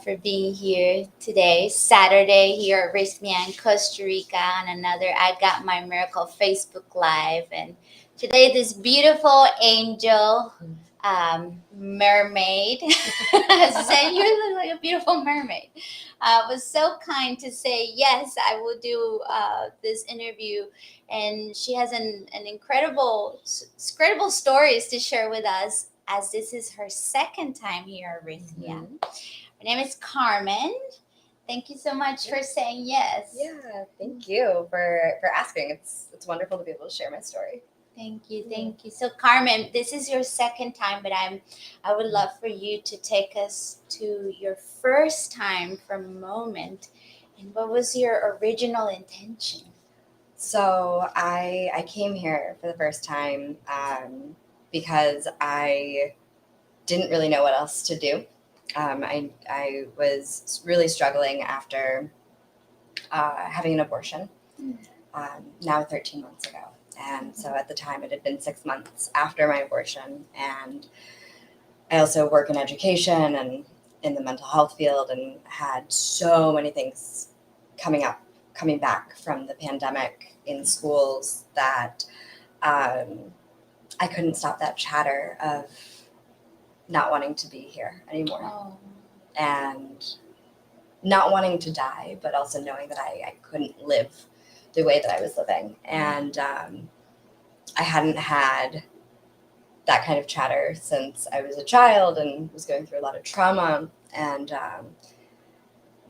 for being here today, Saturday here at rythmia in Costa Rica on another I Got My Miracle Facebook Live. And today, this beautiful angel mermaid, said, "You look like a beautiful mermaid," was so kind to say, "Yes, I will do this interview." And she has an incredible stories to share with us, as this is her second time here at Rythmia. Her name is Carmen. Thank you so much for saying yes. Yeah, thank you for asking. It's wonderful to be able to share my story. Thank you. So Carmen, this is your second time, but I would love for you to take us to your first time for a moment. And what was your original intention? So I came here for the first time because I didn't really know what else to do. I was really struggling after having an abortion now 13 months ago. And so at the time, it had been 6 months after my abortion. And I also work in education and in the mental health field, and had so many things coming back from the pandemic in schools that I couldn't stop that chatter of not wanting to be here anymore. Oh. And not wanting to die, but also knowing that I couldn't live the way that I was living. And I hadn't had that kind of chatter since I was a child and was going through a lot of trauma. And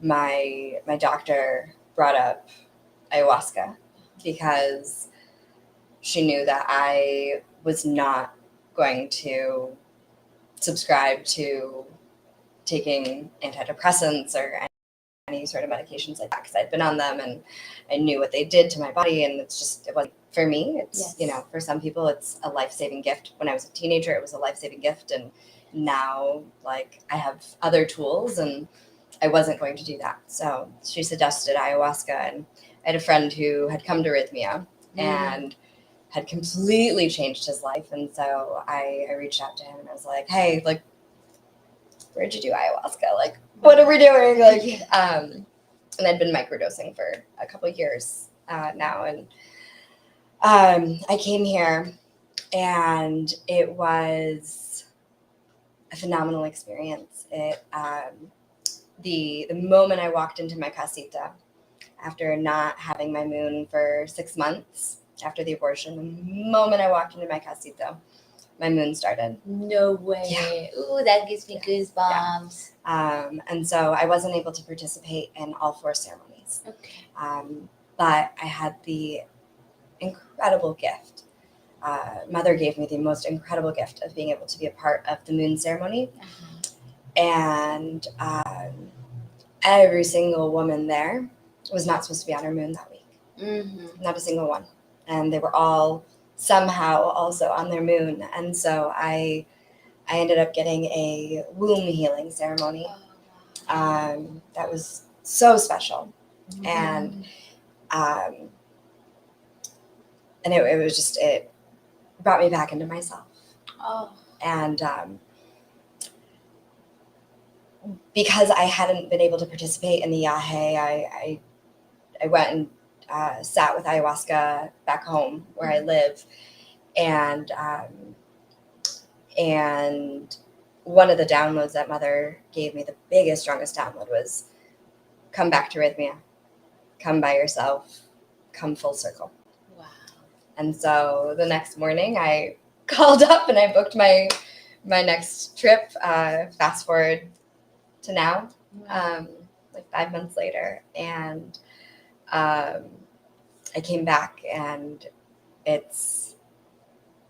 my doctor brought up ayahuasca because she knew that I was not going to subscribe to taking antidepressants or any sort of medications like that, because I'd been on them and I knew what they did to my body, and it wasn't for me. It's, Yes. For some people it's a life-saving gift. When I was a teenager, it was a life-saving gift, and now, like, I have other tools and I wasn't going to do that. So she suggested ayahuasca, and I had a friend who had come to Rythmia and had completely changed his life. And so I reached out to him and I was like, hey, like, where'd you do ayahuasca? Like, what are we doing? Like, and I'd been microdosing for a couple of years now. And I came here, and it was a phenomenal experience. The moment I walked into my casita after not having my moon for 6 months after the abortion, the moment I walked into my casita, my moon started. No way. Yeah. Ooh, that gives me goosebumps. And so I wasn't able to participate in all 4 ceremonies. Okay. But I had the incredible gift. Mother gave me the most incredible gift of being able to be a part of the moon ceremony. And every single woman there was not supposed to be on her moon that week. Not a single one. And they were all somehow also on their moon. And so I ended up getting a womb healing ceremony. That was so special. And it was just, it brought me back into myself. And because I hadn't been able to participate in the yahe, I went and sat with ayahuasca back home where I live. And one of the downloads that Mother gave me, the biggest, strongest download, was come back to Rythmia. Come by yourself. Come full circle. Wow. And so the next morning I called up and I booked my next trip, fast forward to now, like 5 months later. And I came back, and it's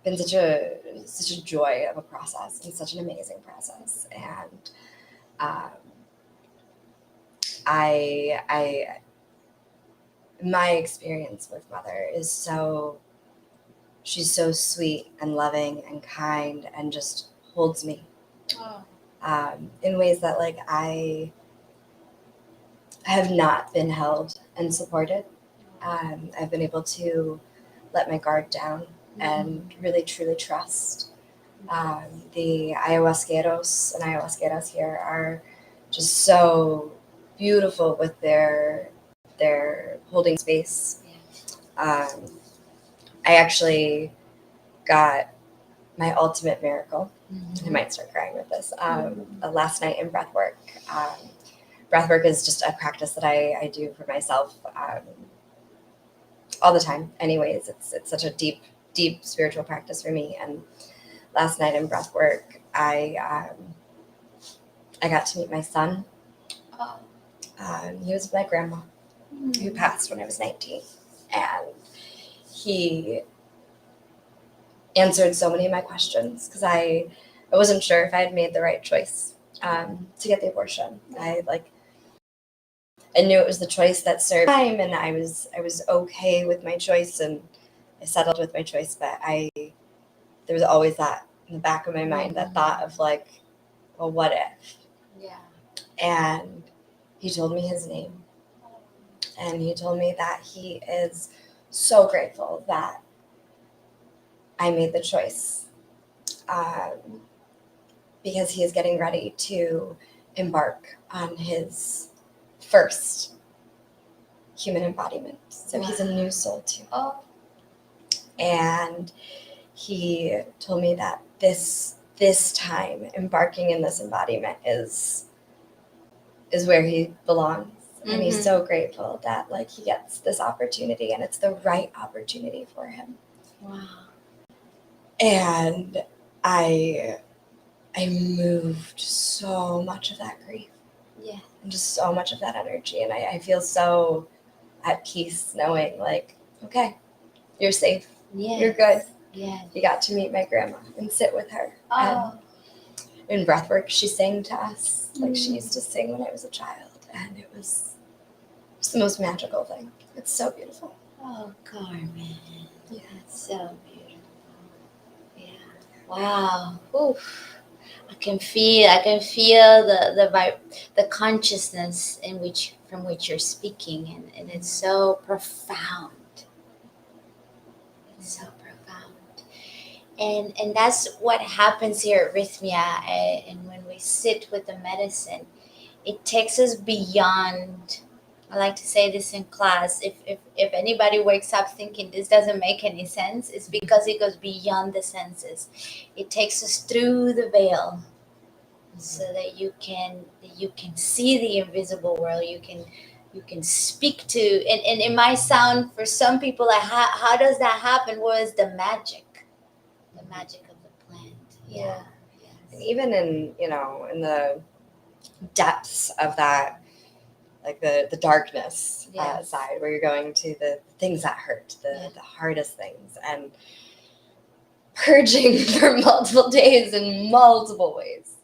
been such a joy of a process, and such an amazing process. And my experience with Mother is she's so sweet and loving and kind, and just holds me in ways that, like, I have not been held and supported. I've been able to let my guard down and really truly trust. The ayahuasqueros and ayahuasqueras here are just so beautiful with their holding space. I actually got my ultimate miracle. I might start crying with this. Last night in breathwork. Breathwork is just a practice that I do for myself all the time. Anyways, it's such a deep spiritual practice for me. And last night in breathwork, I got to meet my son. He was with my grandma, who passed when I was 19, and he answered so many of my questions because I wasn't sure if I had made the right choice to get the abortion. I knew it was the choice that served time, and I was okay with my choice, and I settled with my choice. But there was always that in the back of my mind, that thought of like, well, what if? Yeah. And he told me his name, and he told me that he is so grateful that I made the choice, because he is getting ready to embark on his first human embodiment. So he's a new soul too. And he told me that this time embarking in this embodiment is where he belongs. And he's so grateful that like he gets this opportunity, and it's the right opportunity for him. Wow. And I moved so much of that grief. Yeah. And just so much of that energy. And I feel so at peace knowing like, okay, you're safe. Yes. You're good. Yes. You got to meet my grandma and sit with her. And in breathwork, she sang to us like she used to sing when I was a child. And it was the most magical thing. It's so beautiful. Oh, Carmen. Yeah. It's so beautiful. Yeah. Wow. Oof. I can feel the vibe, the consciousness from which you're speaking, and it's so profound. It's so profound. And that's what happens here at Rythmia, and when we sit with the medicine, it takes us beyond. I like to say this in class. If anybody wakes up thinking this doesn't make any sense, it's because it goes beyond the senses. It takes us through the veil, so that you can see the invisible world. You can speak to, and it might sound for some people like, how does that happen? What is the magic of the plant? Yeah. Yes. And even in in the depths of that, like the darkness side, where you're going to the things that hurt, the hardest things, and purging for multiple days in multiple ways.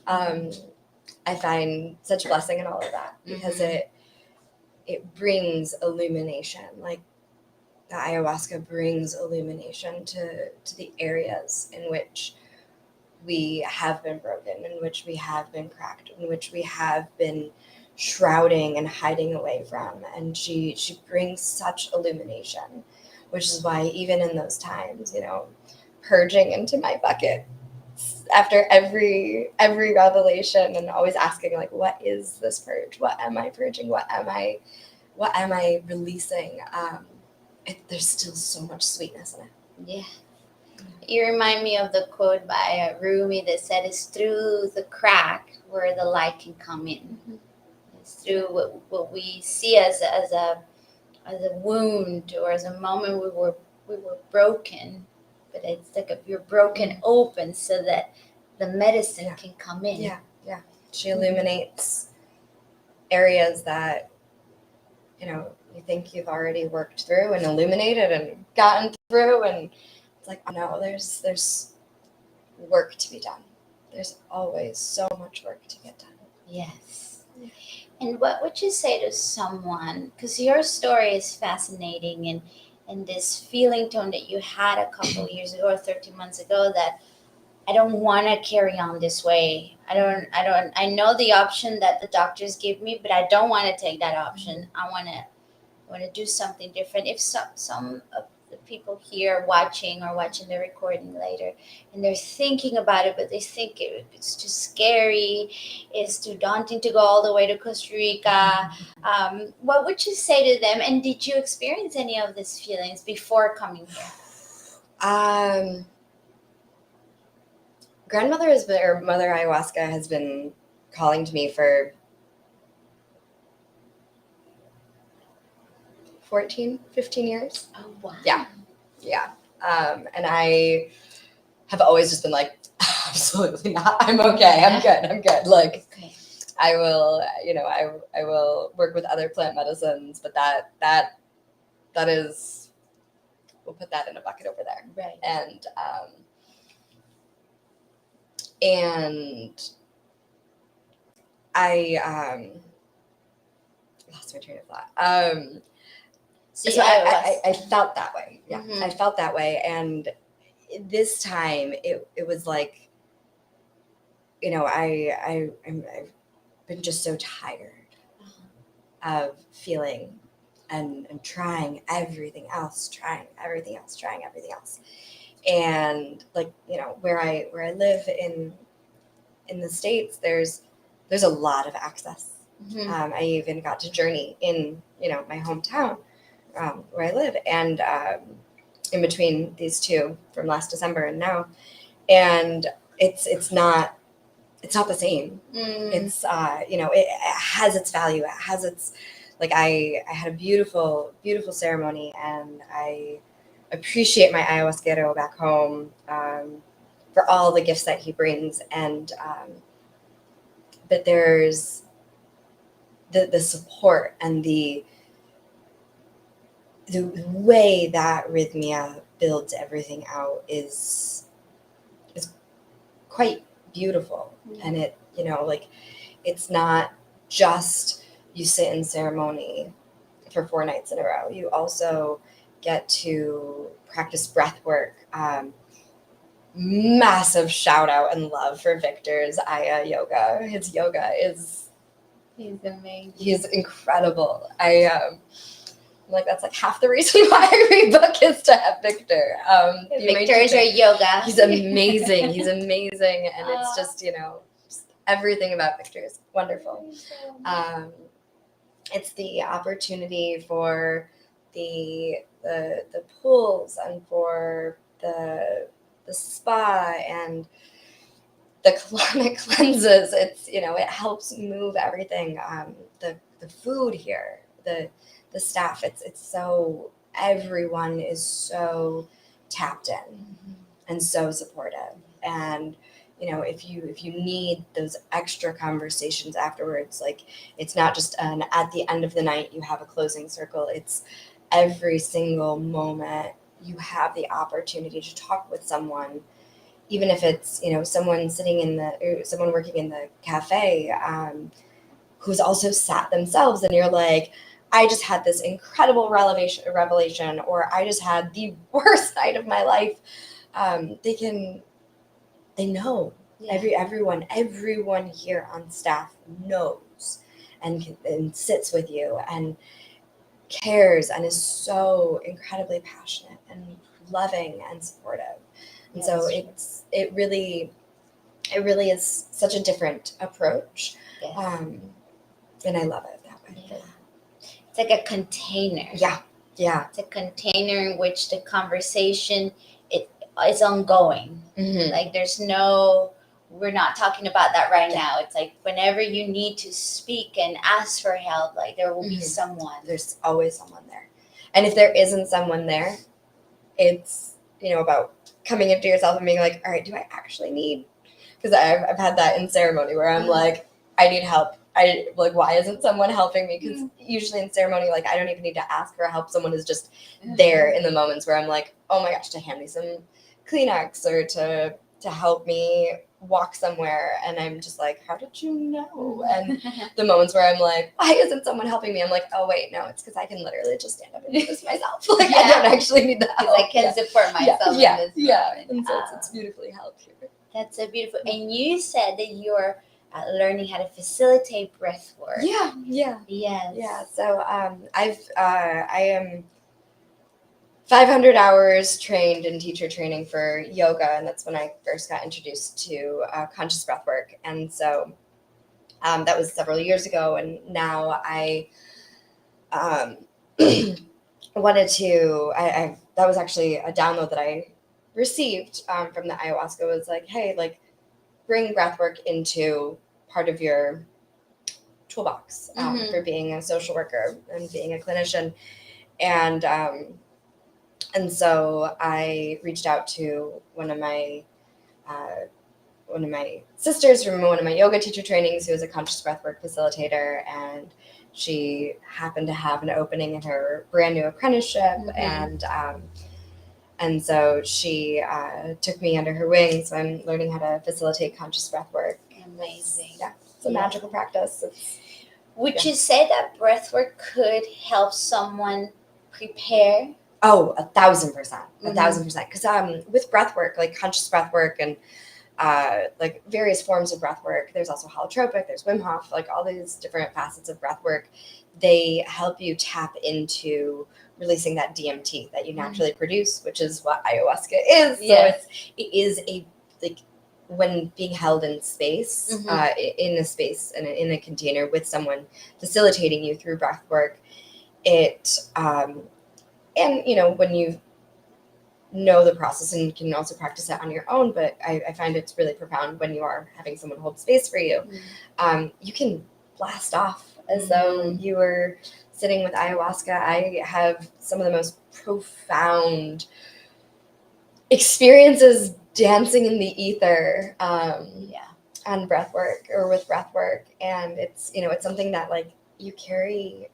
I find such blessing in all of that, because it brings illumination. Like the ayahuasca brings illumination to the areas in which we have been broken, in which we have been cracked, in which we have been shrouding and hiding away from. And she brings such illumination, which is why even in those times, purging into my bucket after every revelation, and always asking like, what is this purge? What am I purging? What am I releasing? There's still so much sweetness in it. Yeah. You remind me of the quote by Rumi that said, "It's through the crack where the light can come in." It's through what we see as a wound, or as a moment we were broken, but it's like you're broken open so that the medicine can come in. Yeah. She illuminates areas that you think you've already worked through and illuminated and gotten through, and it's like, oh no, there's work to be done. There's always so much work to get done. Yes. And what would you say to someone, because your story is fascinating, and this feeling tone that you had a couple of years ago or 13 months ago, that I don't want to carry on this way. I know the option that the doctors give me, but I don't want to take that option. I want to do something different. If some of the people here watching or watching the recording later, and they're thinking about it, but they think it's too scary, it's too daunting to go all the way to Costa Rica. What would you say to them? And did you experience any of these feelings before coming here? Grandmother has been, or Mother Ayahuasca has been calling to me for 14, 15 years. Oh, wow. Yeah. And I have always just been like, absolutely not. I'm okay. I'm good. Like, Okay. I will, I will work with other plant medicines, but that is, we'll put that in a bucket over there. Right. And I lost my train of thought. So I felt that way. Yeah, Mhm. I felt that way. And this time it was like, I've been just so tired of feeling and trying everything else. And like, where I live in the States, there's a lot of access. Mhm. I even got to journey in, my hometown, where I live, and in between these two from last December and now, and it's not the same. It's it has its value. It has its, like, I had a beautiful ceremony, and I appreciate my ayahuasquero back home, for all the gifts that he brings, and but there's the support and the way that Rythmia builds everything out is quite beautiful. And it, like, it's not just you sit in ceremony for 4 nights in a row. You also get to practice breath work. Massive shout out and love for Victor's Aya yoga. His yoga is, He's amazing. he's incredible. I'm like, that's like half the reason why I read book is to have Victor. Victor is your yoga. He's amazing. He's amazing. And it's just, just everything about Victor is wonderful. It's the opportunity for the pools, and for the spa, and the colonic cleanses. It's, it helps move everything. The food here, the staff, it's so, everyone is so tapped in and so supportive. And if you need those extra conversations afterwards, like, it's not just at the end of the night you have a closing circle. It's every single moment you have the opportunity to talk with someone, even if it's, someone someone working in the cafe, who's also sat themselves, and you're like, I just had this incredible revelation, or I just had the worst night of my life. They know. Yeah. Everyone here on staff knows, and sits with you, and cares, and is so incredibly passionate and loving and supportive. And so it really is such a different approach. Yes. And I love it that way. Yeah. It's like a container. Yeah. It's a container in which the conversation is ongoing. Mm-hmm. Like, we're not talking about that right now. It's like whenever you need to speak and ask for help, like, there will be someone. There's always someone there. And if there isn't someone there, it's, about coming into yourself and being like, all right, do I actually need? Because I've had that in ceremony where I'm like, I need help. Why isn't someone helping me? Because usually in ceremony, like, I don't even need to ask for help. Someone is just there in the moments where I'm like, oh my gosh, to hand me some Kleenex, or to help me walk somewhere. And I'm just like, how did you know? And the moments where I'm like, why isn't someone helping me? I'm like, oh wait, no, it's because I can literally just stand up and do this myself. Like, I don't actually need the help. Because I can support myself in this moment. And so it's beautifully helped here. That's so beautiful. And you said that you're learning how to facilitate breath work. Yeah. Yes. Yeah. So I am 500 hours trained in teacher training for yoga, and that's when I first got introduced to conscious breath work. And so that was several years ago, and now I wanted to. That was actually a download that I received from the ayahuasca. Was like, hey, like bring breath work into part of your toolbox for being a social worker and being a clinician, and so I reached out to one of my sisters from one of my yoga teacher trainings, who was a conscious breathwork facilitator, and she happened to have an opening in her brand new apprenticeship, and so she took me under her wing. So I'm learning how to facilitate conscious breathwork. Amazing. It's a magical practice. Would you say that breathwork could help someone prepare? Oh, 1,000%, 1,000%. Because with breathwork, like conscious breathwork and like various forms of breath work. There's also holotropic, there's Wim Hof, like all these different facets of breath work. They help you tap into releasing that DMT that you naturally produce, which is what ayahuasca is. Yes. So it is a, like, when being held in space, in a space and in a container with someone facilitating you through breath work, it, and you know, when you know the process, and you can also practice it on your own, but I find it's really profound when you are having someone hold space for you. You can blast off as though you were sitting with ayahuasca. I have some of the most profound experiences dancing in the ether on breath work or with breath work, and it's, you know, it's something that like you carry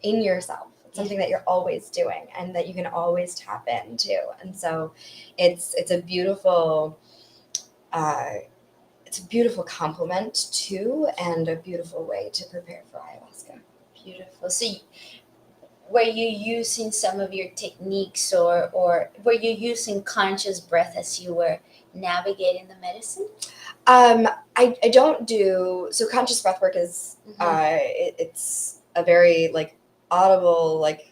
in yourself. Something that you're always doing and that you can always tap into. And so it's a beautiful complement to, and a beautiful way to prepare for ayahuasca. Beautiful. So were you using some of your techniques, or were you using conscious breath as you were navigating the medicine? I don't do, so conscious breath work is it's a very like audible, like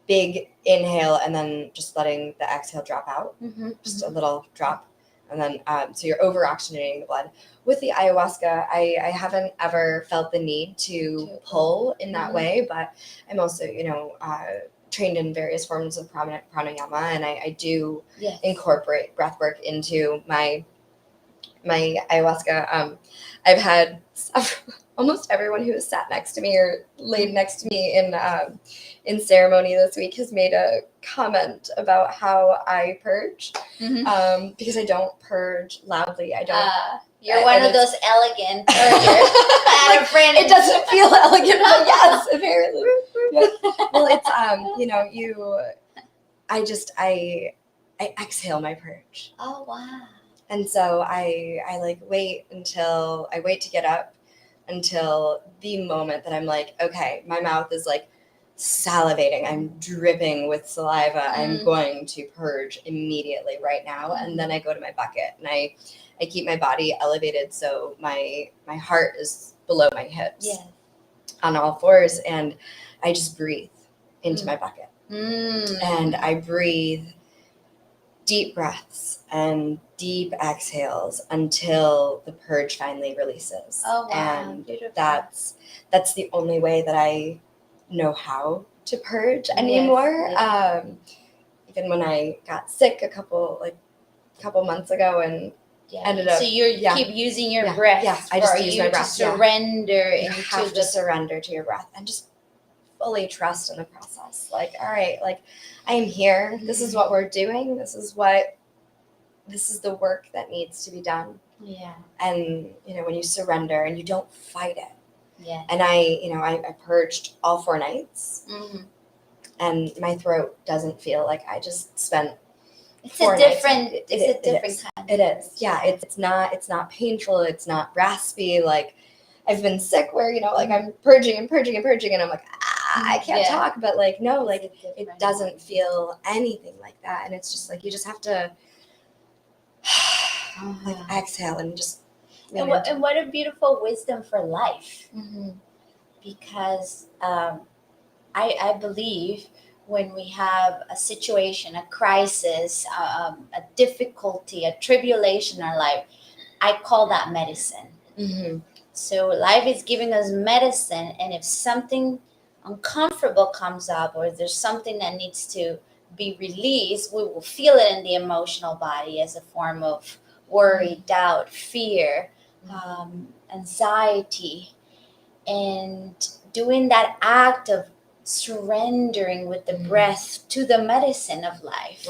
big inhale, and then just letting the exhale drop out, just a little drop, and then so you're over oxygenating the blood. With the ayahuasca, I haven't ever felt the need to pull in that way, but I'm also, you know, trained in various forms of pranayama, and I do incorporate breath work into my ayahuasca. I've had almost everyone who has sat next to me or laid next to me in ceremony this week has made a comment about how I purge, because I don't purge loudly. I don't. You're one of those elegant purgers. I had a friend. It doesn't feel elegant, but yes, apparently. Yeah. Well, it's you know, I exhale my purge. Oh wow. And so I like wait to get up until the moment that I'm like, okay, my mouth is like salivating, I'm dripping with saliva, I'm going to purge immediately right now. And then I go to my bucket, and I keep my body elevated so my heart is below my hips on all fours, and I just breathe into my bucket. And I breathe deep breaths and deep exhales until the purge finally releases. Oh wow. And beautiful. that's the only way that I know how to purge anymore. Even when I got sick a couple months ago, and ended up. So you keep using your breath. Yeah, I just use my breath. Surrender you have to surrender to your breath and just fully trust in the process. Like, all right, like I am here. This is what we're doing. This is the work that needs to be done. Yeah. And you know, when you surrender and you don't fight it. Yeah. And I purged all 4 nights, and my throat doesn't feel like I just spent. It's a different kind. It is. Yeah. It's not painful. It's not raspy. Like I've been sick where, you know, like I'm purging, and I'm like, I can't talk, but like, no, like it doesn't feel anything like that. And it's just like, you just have to like exhale and just. And what a beautiful wisdom for life. Because I believe when we have a situation, a crisis, a difficulty, a tribulation in our life, I call that medicine. Mm-hmm. So life is giving us medicine, and if something uncomfortable comes up, or there's something that needs to be released, we will feel it in the emotional body as a form of worry, doubt, fear, anxiety, and doing that act of surrendering with the breath to the medicine of life.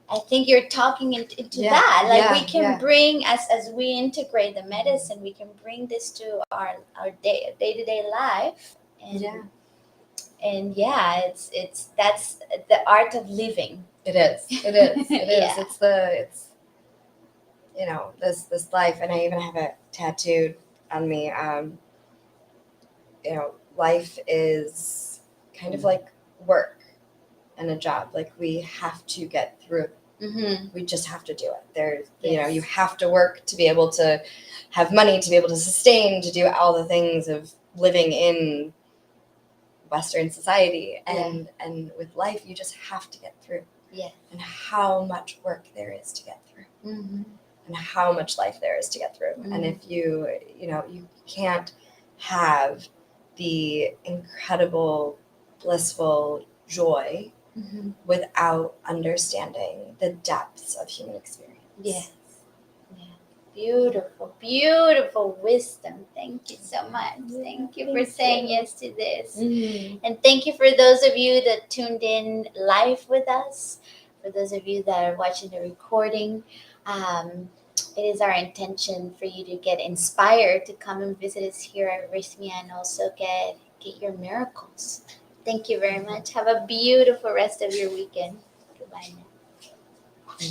I think you're talking into that. Like we can bring, as we integrate the medicine, we can bring this to our day-to-day life. And it's that's the art of living. It is. It Yeah. is. It's this life, and I even have it tattooed on me. Life is kind of like work and a job. Like we have to get through. Mm-hmm. We just have to do it. There's, you have to work to be able to have money, to be able to sustain, to do all the things of living in Western society. And with life, you just have to get through. Yeah. And how much work there is to get through. Mm-hmm. And how much life there is to get through. Mm-hmm. And if you can't have the incredible, blissful joy without understanding the depths of human experience. Yes. Yeah. Beautiful, beautiful wisdom. Thank you so much. Thank you for saying yes to this. Mm-hmm. And thank you for those of you that tuned in live with us. For those of you that are watching the recording, it is our intention for you to get inspired to come and visit us here at Rythmia and also get your miracles. Thank you very much. Have a beautiful rest of your weekend. Goodbye now.